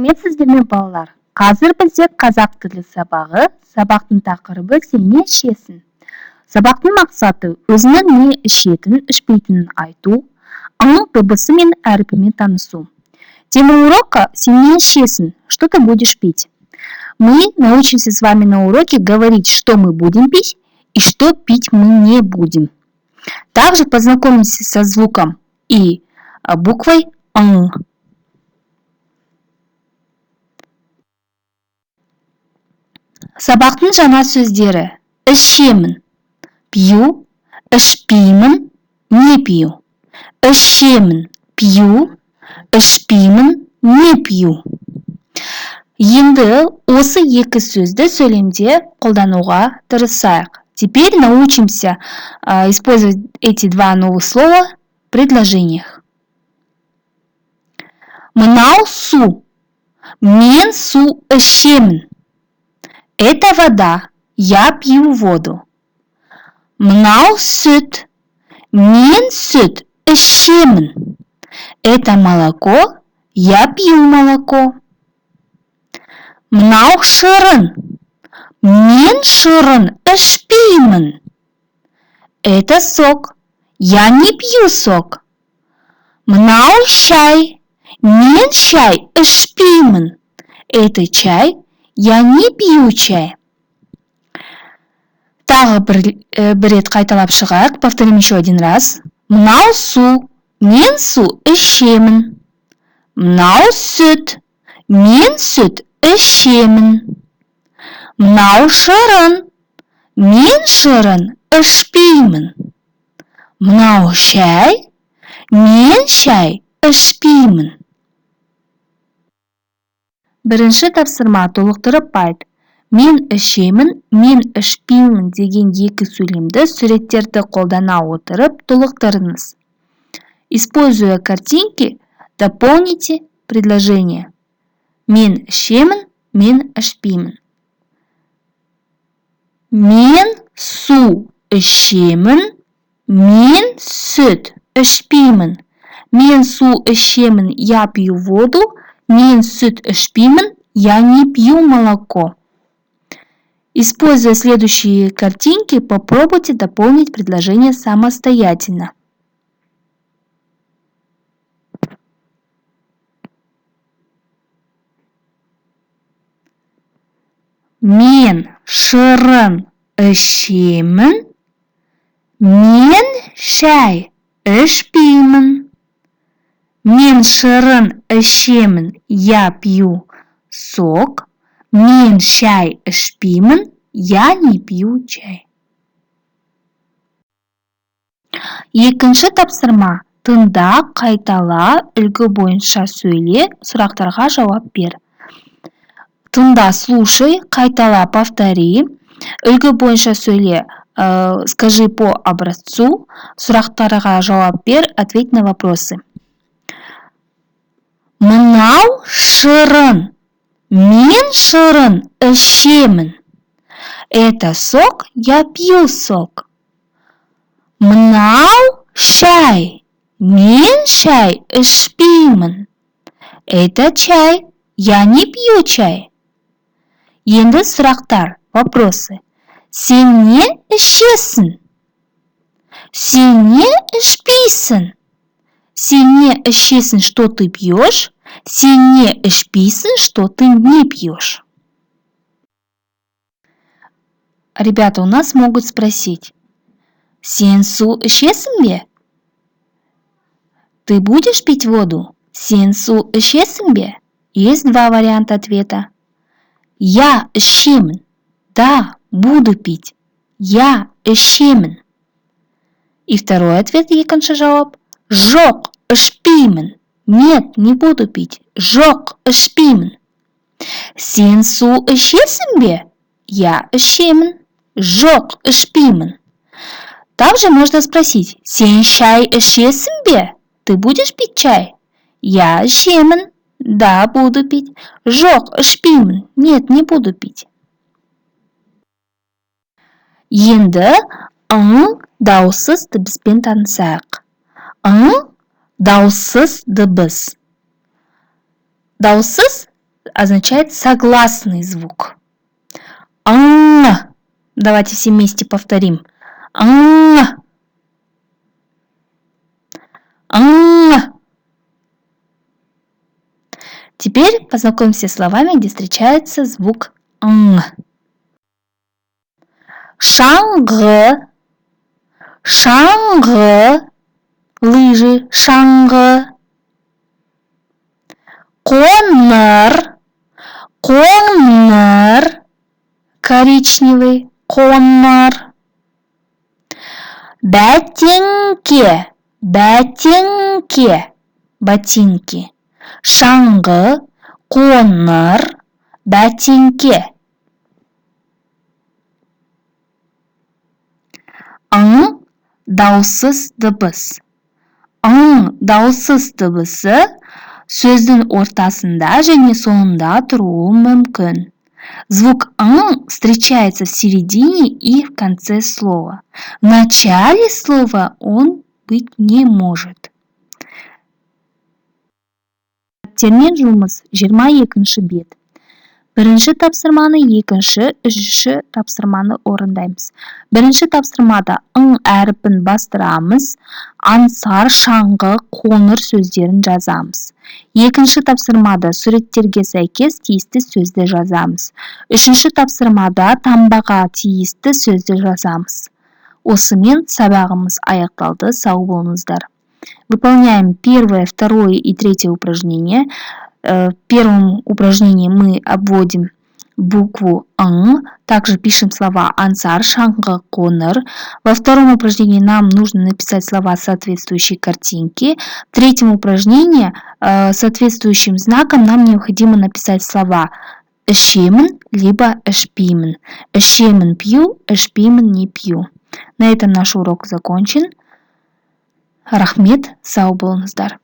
Сәлеметсіздер ме балалар? Қазір бізде қазақ тілі сабағы. Сабақтың тақырыбы «Сен не ішесің?». Сабақтың мақсаты өзінің не ішетінін, ішпейтінін айту, ң дыбысы мен әрпімен танысу. Тема урока «Сен не ішесің?», что ты будешь пить. Мы научимся с вами на уроке говорить, что мы будем пить и что пить мы не будем. Также познакомимся со звуком и буквой «ң». Сабақтың жаңа сөздері: ішемін, пью, ішпеймін, не пью. Ішемін, пью, ішпеймін, не пью. Енді осы екі сөзді сөйлемде қолдануға тырысайық. Теперь научимся использовать эти два новых слова в предложениях. Мынау су. Мен су ішемін. Это вода. Я пью воду. Мынау сүт. Мен сүт ішемін. Это молоко. Я пью молоко. Мынау шырын. Мен шырын ішпеймін. Это сок. Я не пью сок. Мынау шай. Мен шай ішпеймін. Это чай. Я не пью чай. Тағы бір рет қайталап шығайық. Повторим еще один раз. Мынау су. Мен су ішемін. Мынау сүт. Мен сүт ішемін. Мынау шырын. Мен шырын ішпеймін. Мынау шай. Мен шай ішпеймін. Бірінші тапсырма толықтырып айт. Мен ішемін, мен ішпеймін деген екі сөйлемді суреттерді қолдана отырып толықтырыңыз. Используя картинки, дополните предложение. Мен ішемін, мен ішпеймін. Мен су ішемін, мен сүт ішпеймін. Мен су ішемін, я пью воду. Мен сүт ішпеймін, я не пью молоко. Используя следующие картинки, попробуйте дополнить предложение самостоятельно. Мен шырын ішемін, мен шай ішпеймін. Мен шырын ішемін, я пью сок. Мен шай ішпеймін, я не пью чай. Екінші тапсырма. Тыңда, қайтала, үлгі бойынша сөйле, сұрақтарға жауап бер. Тыңда, слушай, қайтала, повтори. Үлгі бойынша сөйле, скажи по образцу. Сұрақтарға жауап бер, ответь на вопросы. Мынау шырын. Мен шырын ішемін. Это сок, я пью сок. Мынау шай. Мен шай ішпеймін. Это чай, я не пью чай. Енді сұрақтар, вопросы. Сен не ішесің? Сен не ішпейсің? Сен не ішесің, что ты пьешь? Сен не ішпейсің, что ты не пьешь? Ребята, у нас могут спросить. Сен су ішесің бе? Ты будешь пить воду? Сен су ішесің бе? Есть два варианта ответа. Я ішемін. Да, буду пить. Я ішемін. И второй ответ, екінші жауап. Жоқ, ішпеймін. Нет, не буду пить. Жоқ, ішпеймін. Сен су ішесің бе? Я ішемін. Жоқ, ішпеймін. Также можно спросить. Сен шай ішесің бе? Ты будешь пить чай? Я ішемін. Да, буду пить. Жоқ, ішпеймін. Нет, не буду пить. Енді ң дауыссыз дыбыспен танысайық. Ң дауыссыз дыбыс. Дауыссыз означает согласный звук. Ан. Давайте все вместе повторим. Ан. Ан. Теперь познакомимся с словами, где встречается звук н. Шангэ. Шангэ. Лыжи. Шангэ. Коннор. Коннор. Коричневый. Коннор. Ботинки. Ботинки. Ботинки. Шаңғы, коннор, ботинки. Ың дауыссыз дыбыс. Ың дауыссыз дыбысы сөздің ортасында және соңында тұруы мүмкін. Звук ың встречается в середине и в конце слова. В начале слова он быть не может. Термен жұмыс 22-ші бет. Бірінші тапсырманы, екінші, үшінші тапсырманы орындаймыз. Бірінші тапсырмада ың әріпін бастырамыз, аңсар, шаңғы, қоңыр сөздерін жазамыз. Екінші тапсырмада суреттерге сәйкес тиісті сөзді жазамыз. Үшінші тапсырмада таңбаға тиісті сөзді жазамыз. Осымен сабағымыз аяқталды. Сау болыңыздар. Выполняем первое, второе и третье упражнение. В первом упражнении мы обводим букву «ң», также пишем слова «ансар», «шаңғы», «коныр». Во втором упражнении нам нужно написать слова соответствующей картинки. В третьем упражнении соответствующим знаком нам необходимо написать слова «ішемін» либо «ішпеймін». «Ішемін» пью, «ішпеймін» не пью. На этом наш урок закончен. Рахмет, сау болыңыздар.